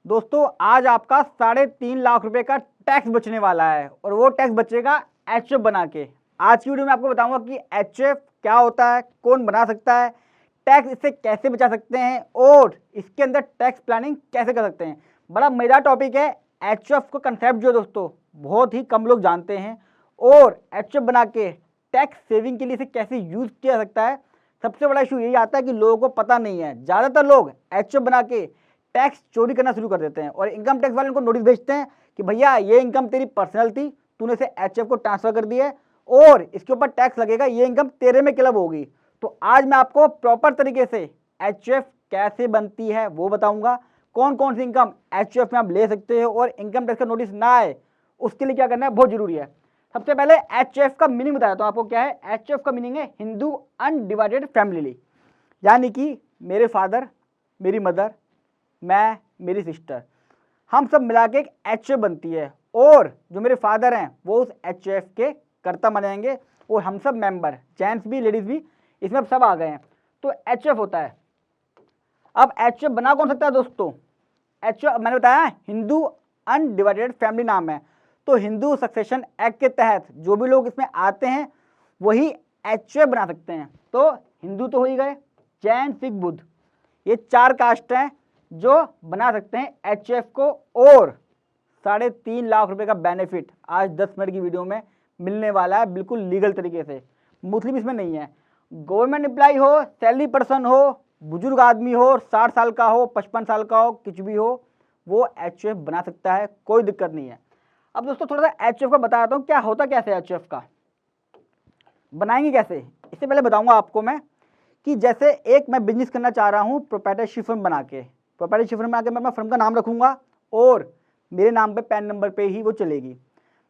दोस्तों आज आपका 3.5 लाख रुपए का टैक्स बचने वाला है और वो टैक्स बचेगा एचएफ बना के। आज की वीडियो में आपको बताऊंगा कि एचएफ क्या होता है, कौन बना सकता है, टैक्स इससे कैसे बचा सकते हैं और इसके अंदर टैक्स प्लानिंग कैसे कर सकते हैं। बड़ा मजेदार टॉपिक है। एचएफ का कंसेप्ट जो है दोस्तों बहुत ही कम लोग जानते हैं और एचएफ बना के टैक्स सेविंग के लिए इसे कैसे यूज किया जा सकता है। सबसे बड़ा इशू यही आता है कि लोगों को पता नहीं है। ज़्यादातर लोग एचएफ बना के टैक्स चोरी करना शुरू कर देते हैं और इनकम टैक्स वाले उनको नोटिस भेजते हैं कि भैया ये इनकम तेरी पर्सनल थी, तूने इसे एचएफ को ट्रांसफर कर दिया है और इसके ऊपर टैक्स लगेगा, ये इनकम तेरे में क्लब होगी। तो आज मैं आपको प्रॉपर तरीके से एचएफ कैसे बनती है वो बताऊंगा, कौन कौन सी इनकम एचएफ में आप ले सकते हो और इनकम टैक्स का नोटिस ना आए उसके लिए क्या करना है बहुत जरूरी है। सबसे पहले एचएफ का मीनिंग बताता हूं आपको क्या है। एचएफ का मीनिंग है हिंदू अनडिवाइडेड फैमिली, यानी कि मेरे फादर, मेरी मदर, मैं, मेरी सिस्टर, हम सब मिला के एक एचएफ बनती है और जो मेरे फादर हैं वो उस एचएफ के कर्ता माने जाएंगे और हम सब मेंबर, जेंट्स भी लेडीज भी, इसमें सब आ गए हैं तो एचएफ होता है। अब एचएफ बना कौन सकता है दोस्तों? एचएफ मैंने बताया हिंदू अनडिवाइडेड फैमिली नाम है, तो हिंदू सक्सेशन एक्ट के तहत जो भी लोग इसमें आते हैं वही एचएफ बना सकते हैं। तो हिंदू तो हो ही गए, जैन, सिख, बुद्ध, ये 4 कास्ट हैं जो बना सकते हैं एचएफ को और 3.5 लाख रुपए का बेनिफिट आज 10 मिनट की वीडियो में मिलने वाला है बिल्कुल लीगल तरीके से। मुस्लिम इसमें नहीं है। गवर्नमेंट एम्प्लॉय हो, सैलरी पर्सन हो, बुजुर्ग आदमी हो, 60 साल का हो, 55 साल का हो, कुछ भी हो, वो एचएफ बना सकता है, कोई दिक्कत नहीं है। अब दोस्तों थोड़ा सा एचएफ का बताता हूँ क्या होता कैसे एचएफ का, बनाएंगे कैसे। इससे पहले बताऊंगा आपको मैं कि जैसे एक मैं बिजनेस करना चाह रहा हूँ प्रोप्राइटरशिप फर्म बना के, प्रोप्राइटरशिप फर्म बना के मैं अपना फर्म का नाम रखूंगा और मेरे नाम पे पैन नंबर पे ही वो चलेगी।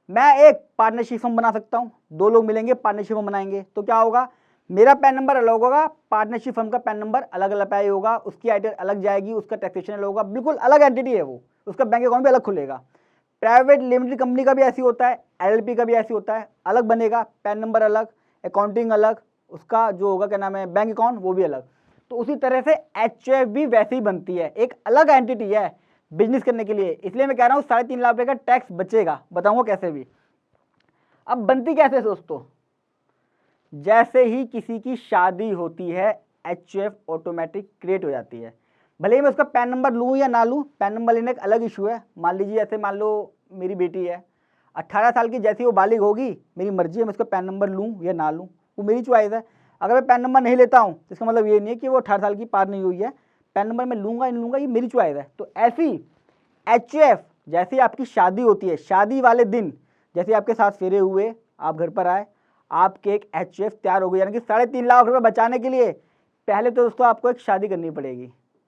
मैं एक पार्टनरशिप फर्म बना सकता हूँ, 2 लोग मिलेंगे पार्टनरशिप फर्म बनाएंगे तो क्या होगा, मेरा पैन नंबर अलग होगा, पार्टनरशिप फर्म का पैन नंबर अलग अलग अप्लाई होगा, उसकी आइडिया अलग जाएगी, उसका टैक्सेशन अलग होगा, बिल्कुल अलग एंटिटी है वो, उसका बैंक अकाउंट भी अलग खुलेगा। प्राइवेट लिमिटेड कंपनी का भी ऐसी होता है, एलएलपी का भी ऐसी होता है, अलग बनेगा, पैन नंबर अलग, अकाउंटिंग अलग, उसका जो होगा क्या नाम है बैंक अकाउंट वो भी अलग। तो उसी तरह से एचएफ भी वैसे ही बनती है, एक अलग एंटिटी है बिजनेस करने के लिए। इसलिए मैं कह रहा हूँ 3.5 लाख रुपए का टैक्स बचेगा, बताऊंगा कैसे भी। अब बनती कैसे दोस्तों, जैसे ही किसी की शादी होती है एचएफ ऑटोमेटिक क्रिएट हो जाती है। भले ही मैं उसका पैन नंबर लूँ या ना लूँ, पैन नंबर लेने का अलग इशू है। मान लीजिए ऐसे मान लो मेरी बेटी है 18 साल की, जैसी वो बालिग होगी मेरी मर्जी है मैं उसका पैन नंबर लूँ या ना लूँ, वो मेरी चॉइस है। अगर मैं पैन नंबर नहीं लेता हूँ तो इसका मतलब ये नहीं है कि वो 18 साल की पार नहीं हुई है, पैन नंबर मैं लूँगा या नहीं लूँगा ये मेरी चॉइस है। तो ऐसी एचएफ जैसे आपकी शादी होती है, शादी वाले दिन जैसे आपके साथ फेरे हुए, आप घर पर आए, आपके एक एचएफ तैयार हो गई। यानी कि 3.5 लाख रुपए बचाने के लिए पहले तो दोस्तों आपको एक शादी करनी पड़ेगी,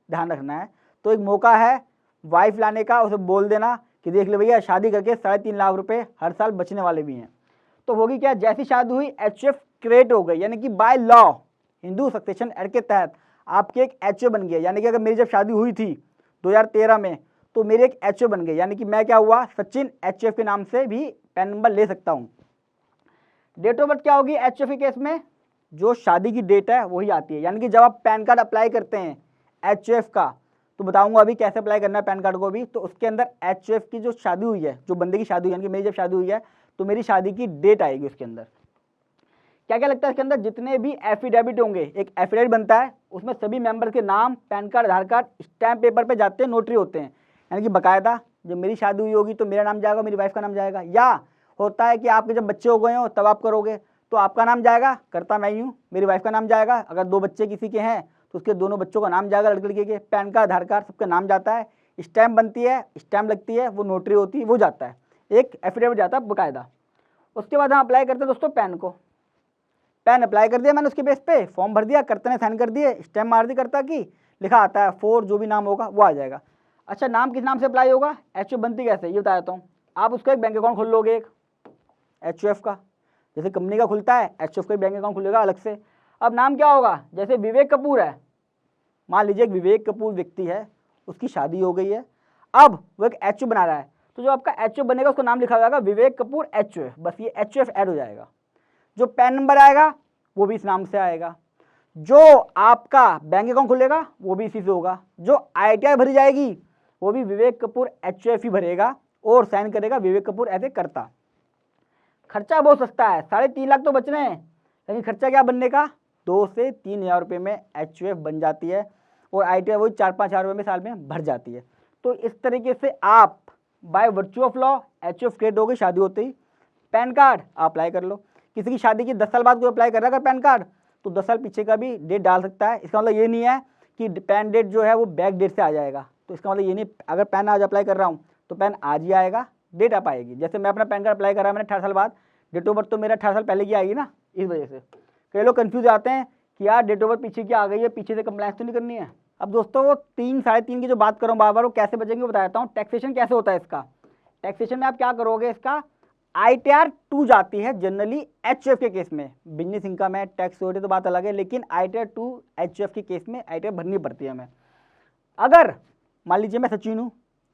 ध्यान रखना है। तो एक मौका है वाइफ लाने का, उसे बोल देना कि देख ले भैया शादी करके 3.5 लाख रुपए हर साल बचने वाले भी हैं। तो होगी क्या, जैसी शादी हुई एचएफ क्रिएट हो गई, यानी कि by law Hindu succession act के तहत आपकी एक एचएफ बन गई। यानी कि अगर मेरी जब शादी हुई थी 2013 में तो मेरी एक एचएफ बन गई, यानी कि मैं क्या हुआ, सचिन एचएफ के नाम से भी पैन नंबर ले सकता हूँ। डेट ऑफ बर्थ क्या होगी एचएफ के केस में, जो शादी की डेट है वही आती है। यानी कि जब आप पैन कार्ड अप्लाई करते हैं एचएफ का, तो बताऊंगा अभी कैसे अप्लाई करना है पैन कार्ड को भी, तो उसके अंदर एचएफ की जो शादी हुई है, जो बंदे की शादी हुई है, यानी कि मेरी जब शादी हुई है तो मेरी शादी की डेट आएगी। उसके अंदर क्या क्या लगता है, इसके अंदर जितने भी एफिडेविट होंगे, एक एफिडेविट बनता है उसमें सभी मेंबर के नाम, पैन कार्ड, आधार कार्ड स्टैम्प पेपर पे जाते हैं, नोटरी होते हैं। यानी कि बाकायदा जब मेरी शादी हुई होगी तो मेरा नाम जाएगा, मेरी वाइफ का नाम जाएगा। या होता है कि आपके जब बच्चे हो गए हो तब आप करोगे तो आपका नाम जाएगा, करता मैं ही हूँ, मेरी वाइफ का नाम जाएगा। अगर 2 बच्चे किसी के हैं तो उसके दोनों बच्चों का नाम जाएगा, लड़के लड़के के, पैन कार्ड, आधार कार्ड सबका नाम जाता है, स्टैम्प बनती है, स्टैम्प लगती है, वो नोटरी होती है, वो जाता है, एक एफिडेविट जाता है बाकायदा। उसके बाद हम अप्लाई करते हैं दोस्तों पैन को, पैन अप्लाई कर दिया मैंने, उसके बेस पे फॉर्म भर दिया, करते ने साइन कर दिए, स्टैम्प मार दी करता की, लिखा आता है 4, जो भी नाम होगा वो आ जाएगा। अच्छा नाम किस नाम से अप्लाई होगा, एचएफ बनती कैसे ये बता देता हूँ। आप उसका एक बैंक अकाउंट खोल लोगे, एक एचएफ का, जैसे कंपनी का खुलता है एचएफ का बैंक अकाउंट खुलेगा अलग से। अब नाम क्या होगा, जैसे विवेक कपूर है, मान लीजिए एक विवेक कपूर व्यक्ति है, उसकी शादी हो गई है, अब वो एक एचएफ बना रहा है, तो जो आपका एचएफ बनेगा उसका नाम लिखा जाएगा विवेक कपूर एचएफ, बस ये एचएफ ऐड हो जाएगा। जो पैन नंबर आएगा वो भी इस नाम से आएगा, जो आपका बैंक अकाउंट खुलेगा वो भी इसी से होगा, जो आईटीआर भरी जाएगी वो भी विवेक कपूर HUF ही भरेगा और साइन करेगा विवेक कपूर ऐसे करता। खर्चा बहुत सस्ता है, 3.5 लाख तो बच रहे हैं, लेकिन खर्चा क्या बनने का, 2 से 3 हज़ार रुपये में HUF बन जाती है और ITR वही 4-5 हज़ार रुपये में साल में भर जाती है। तो इस तरीके से आप by virtue of law HUF create हो गई शादी होते ही। पैन कार्ड आप अप्लाई कर लो, किसी की शादी की 10 साल बाद कोई अप्लाई कर रहा है अगर पैन कार्ड, तो 10 साल पीछे का भी डेट डाल सकता है। इसका मतलब ये नहीं है कि पैन डेट जो है वो बैक डेट से आ जाएगा। तो इसका मतलब ये नहीं, अगर पैन आज अप्लाई कर रहा हूँ तो पैन आज ही आएगा, डेट आप आएगी। जैसे मैं अपना पैन कार्ड अप्लाई करा मैंने 18 साल बाद, डेट ऑफ बर्थ तो मेरा 18 साल पहले की आएगी ना। इस वजह से कई लोग कंफ्यूज आते हैं कि यार डेट ऑफ बर्थ पीछे की आ गई है, पीछे से कंप्लायंस तो नहीं करनी है। अब दोस्तों वो 3-3.5 की जो बात कर रहा हूँ बार बार, वो कैसे बचेंगे बता देता हूँ। टैक्सेशन कैसे होता है इसका, टैक्सेशन में आप क्या करोगे, इसका ITR 2 जाती है जनरली HUF के केस में। बिजनेस इनकम है, टैक्स हो तो बात अलग है, लेकिन ITR 2 HUF के केस में ITR भरनी पड़ती है हमें। अगर मान लीजिए मैं सचिन हूँ,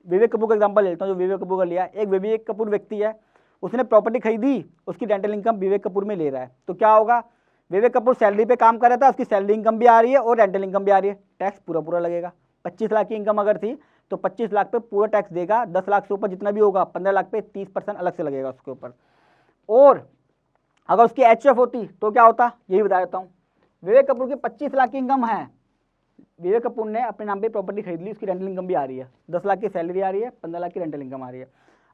विवेक कपूर का एग्जांपल लेता हूँ जो विवेक कपूर का लिया, एक विवेक कपूर व्यक्ति है, उसने प्रॉपर्टी खरीदी, उसकी रेंटल इनकम विवेक कपूर में ले रहा है, तो क्या होगा, विवेक कपूर सैलरी पे काम कर रहा था, उसकी सैलरी इनकम भी आ रही है और रेंटल इनकम भी आ रही है, टैक्स पूरा लगेगा। 25 लाख की इनकम अगर थी तो 25 लाख पे पूरा टैक्स देगा, 10 लाख से ऊपर जितना भी होगा 15 लाख पे 30% अलग से लगेगा उसके ऊपर। और अगर उसकी HUF होती तो क्या होता, यही बता देता हूँ। विवेक कपूर की 25 लाख की इनकम है, विवेक कपूर ने अपने नाम पे प्रॉपर्टी खरीद ली, उसकी रेंटल इनकम भी आ रही है, 10 लाख की सैलरी आ रही है, 15 लाख की रेंटल इनकम आ रही है।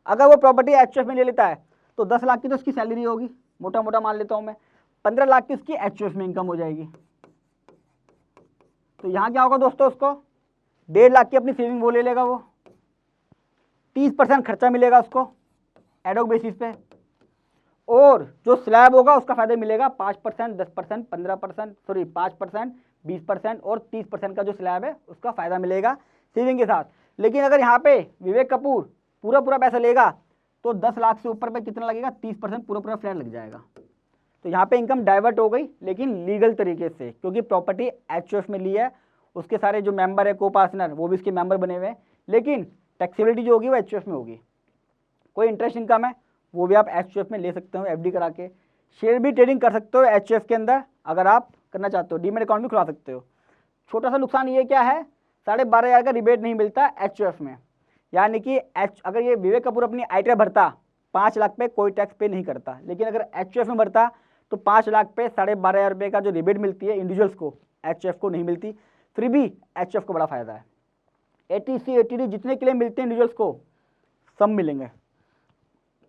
अगर वो प्रॉपर्टी HUF में ले लेता है तो 10 लाख की तो उसकी सैलरी होगी, मोटा मोटा मान लेता हूँ मैं, 15 लाख की उसकी HUF में इनकम हो जाएगी। तो यहाँ क्या होगा दोस्तों, उसको 1.5 लाख की अपनी सेविंग वो ले लेगा, वो 30% खर्चा मिलेगा उसको एडॉक बेसिस पे, और जो स्लैब होगा उसका फायदा मिलेगा 5%, 10%, 15%, सॉरी 5%, 20% और 30% का जो स्लैब है उसका फायदा मिलेगा सेविंग के साथ। लेकिन अगर यहाँ पे विवेक कपूर पूरा पैसा लेगा तो 10 लाख से ऊपर पे कितना लगेगा, 30% पूरा फ्लैट लग जाएगा। तो यहाँ पे इनकम डाइवर्ट हो गई, लेकिन लीगल तरीके से, क्योंकि प्रॉपर्टी HUF में ली है, उसके सारे जो मेंबर है को पार्टनर वो भी इसके मेंबर बने हुए हैं, लेकिन टैक्सेबिलिटी जो होगी वो HUF में होगी। कोई इंटरेस्ट इनकम है वो भी आप HUF में ले सकते हो, FD करा के। शेयर भी ट्रेडिंग कर सकते हो HUF के अंदर अगर आप करना चाहते हो, डीमेट अकाउंट भी खुला सकते हो। छोटा सा नुकसान ये क्या है, 12,500 का रिबेट नहीं मिलता HUF में, यानी कि अगर ये विवेक कपूर अपनी ITR भरता 5 लाख पे कोई टैक्स पे नहीं करता, लेकिन अगर HUF में भरता तो 5 लाख पे 12,500 रुपये का जो रिबेट मिलती है इंडिविजुअल्स को, HUF को नहीं मिलती। फिर भी HUF को बड़ा फायदा है, ATC ATD जितने क्लेम मिलते हैं इंडिविजुअल्स को सब मिलेंगे।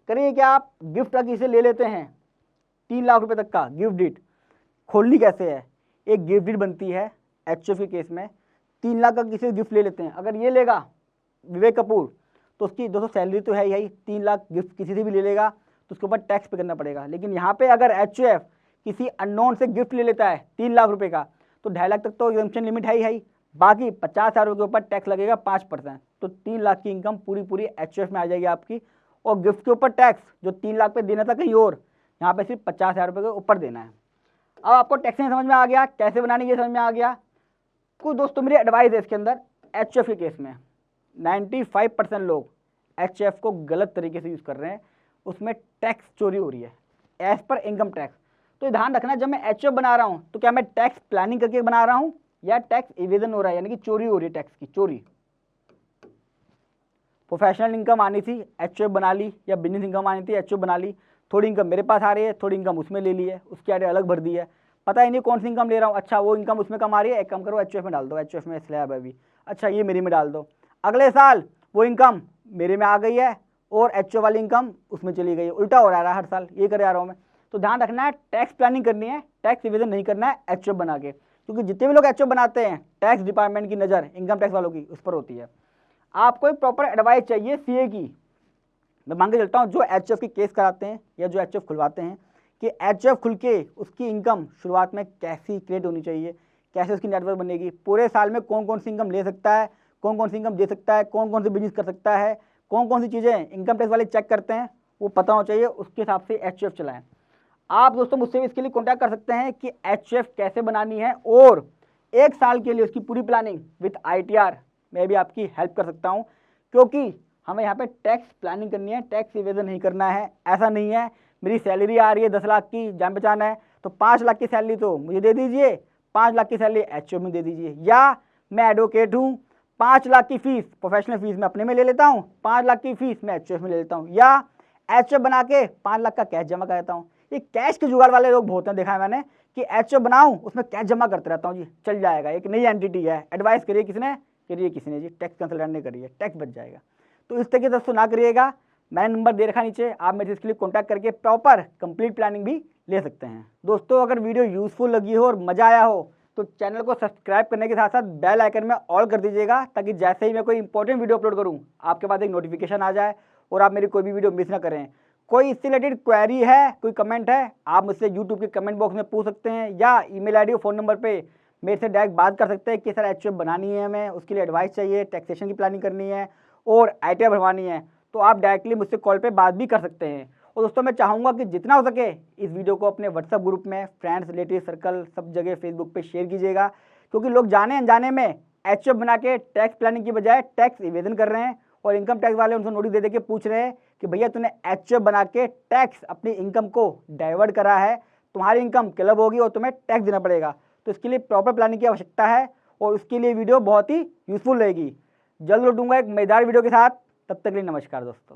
करिए क्या आप गिफ्ट अगर इसे ले लेते हैं 3 लाख रुपए तक का गिफ्ट डीड, खोलनी कैसे है, एक गिफ्ट डीड बनती है HUF के केस में, 3 लाख का किसी गिफ्ट ले लेते हैं, अगर ये लेगा विवेक कपूर तो उसकी दोस्तों सैलरी तो है यही, 3 लाख गिफ्ट किसी से भी ले लेगा तो उसके ऊपर टैक्स पे करना पड़ेगा। लेकिन यहाँ पे अगर HUF किसी अननोन से गिफ्ट ले लेता है 3 लाख रुपए का तो 2.5 लाख तक तो एग्जम्पशन लिमिट है ही, बाकी 50,000 रुपये के ऊपर टैक्स लगेगा 5%, तो 3 लाख की इनकम पूरी HUF में आ जाएगी आपकी, और गिफ्ट के ऊपर टैक्स जो 3 लाख पे देना था कहीं और, यहाँ पे सिर्फ 50,000 रुपये के ऊपर देना है। अब आपको टैक्सेशन समझ में आ गया, कैसे बनानी ये समझ में आ गया। कुछ दोस्तों मेरी एडवाइस है इसके अंदर, HUF के केस में 95% लोग HUF को गलत तरीके से यूज़ कर रहे हैं, उसमें टैक्स चोरी हो रही है एज पर इनकम टैक्स। तो ध्यान रखना, जब मैं HUF बना रहा हूँ तो क्या मैं टैक्स प्लानिंग करके बना रहा हूँ या टैक्स इवेजन हो रहा है, यानी कि चोरी हो रही है, टैक्स की चोरी। प्रोफेशनल इनकम आनी थी HUF बना ली, या बिजनेस इनकम आनी थी HUF बना ली, थोड़ी इनकम मेरे पास आ रही है, थोड़ी इनकम उसमें ले ली है, उसकी आगे अलग भर दी है, पता ही नहीं कौन सी इनकम ले रहा हूँ। अच्छा वो इनकम उसमें कम आ रही है, एक काम करो HUF में डाल दो, HUF में स्लैब है अभी, अच्छा ये मेरी में डाल दो, अगले साल वो इनकम मेरे में आ गई है और HUF वाली इनकम उसमें चली गई है, उल्टा हो रहा है हर साल, ये करे आ रहा हूँ मैं। तो ध्यान रखना है, टैक्स प्लानिंग करनी है, टैक्स इवेजन नहीं करना है HUF बना के, क्योंकि जितने भी लोग HUF बनाते हैं टैक्स डिपार्टमेंट की नज़र इनकम टैक्स वालों की उस पर होती है। आपको एक प्रॉपर एडवाइस चाहिए CA की, मैं मांग के चलता हूँ जो HUF की केस कराते हैं या जो HUF खुलवाते हैं, कि HUF खुल के उसकी इनकम शुरुआत में कैसी क्रिएट होनी चाहिए, कैसे उसकी नेटवर्क बनेगी, पूरे साल में कौन कौन सी इनकम ले सकता है, कौन कौन सी इनकम दे सकता है, कौन कौन सी बिजनेस कर सकता है, कौन कौन सी चीज़ें इनकम टैक्स वाले चेक करते हैं, वो पता होना चाहिए, उसके हिसाब से HUF चलाएं। आप दोस्तों मुझसे भी इसके लिए कॉन्टैक्ट कर सकते हैं कि HUF कैसे बनानी है, और 1 साल के लिए उसकी पूरी प्लानिंग विथ ITR मैं भी आपकी हेल्प कर सकता हूँ, क्योंकि हमें यहाँ पे टैक्स प्लानिंग करनी है, टैक्स इवेजन नहीं करना है। ऐसा नहीं है मेरी सैलरी आ रही है 10 लाख की, जान पहचान है, तो 5 लाख की सैलरी तो मुझे दे दीजिए, 5 लाख की सैलरी HUF में दे दीजिए, या मैं एडवोकेट हूँ 5 लाख की फीस प्रोफेशनल फीस मैं अपने में ले लेता हूँ, 5 लाख की फीस मैं एचएफ में ले लेता हूँ, या एचएफ बना के 5 लाख का कैश जमा कर देता हूँ। ये कैश के जुगाड़ वाले लोग बहुत हैं, देखा है मैंने कि एचएफ बनाऊँ उसमें कैश जमा करते रहता हूँ जी, चल जाएगा, एक नई एंटिटी है, एडवाइस करिए किसने, करिए किसी ने जी, टैक्स कंसल्टेंट ने करिए, टैक्स बच जाएगा। तो इस तरीके से दोस्तों ना करिएगा, मैंने नंबर दे रखा नीचे, आप मेरे इसके लिए कॉन्टैक्ट करके प्रॉपर कंप्लीट प्लानिंग भी ले सकते हैं। दोस्तों अगर वीडियो यूजफुल लगी हो और मज़ा आया हो तो चैनल को सब्सक्राइब करने के साथ साथ बेल आइकन में ऑल कर दीजिएगा, ताकि जैसे ही मैं कोई इंपॉर्टेंट वीडियो अपलोड करूं आपके पास एक नोटिफिकेशन आ जाए और आप मेरी कोई भी वीडियो मिस ना करें। कोई इससे रिलेटेड क्वेरी है, कोई कमेंट है, आप मुझसे यूट्यूब के कमेंट बॉक्स में पूछ सकते हैं, या ईमेल आईडी और फ़ोन नंबर पे मेरे से डायरेक्ट बात कर सकते हैं कि सर एचएफ बनानी है हमें, उसके लिए एडवाइस चाहिए, टैक्सेशन की प्लानिंग करनी है और आईटीआर भरवानी है, तो आप डायरेक्टली मुझसे कॉल पे बात भी कर सकते हैं। और दोस्तों मैं चाहूँगा कि जितना हो सके इस वीडियो को अपने व्हाट्सएप ग्रुप में, फ्रेंड्स, रिलेटिव सर्कल, सब जगह फेसबुक पे शेयर कीजिएगा, क्योंकि लोग जाने अनजाने में एचएफ बना के टैक्स प्लानिंग की बजाय टैक्स इवेजन कर रहे हैं, और इनकम टैक्स वाले उनको नोटिस दे दे के पूछ रहे हैं कि भैया तूने एचएफ बना के टैक्स अपनी इनकम को डाइवर्ट करा है, तुम्हारी इनकम क्लब होगी और तुम्हें टैक्स देना पड़ेगा। तो इसके लिए प्रॉपर प्लानिंग की आवश्यकता है और उसके लिए वीडियो बहुत ही यूजफुल रहेगी। जल्द लौटूंगा एक मजेदार वीडियो के साथ, तब तक के लिए नमस्कार दोस्तों।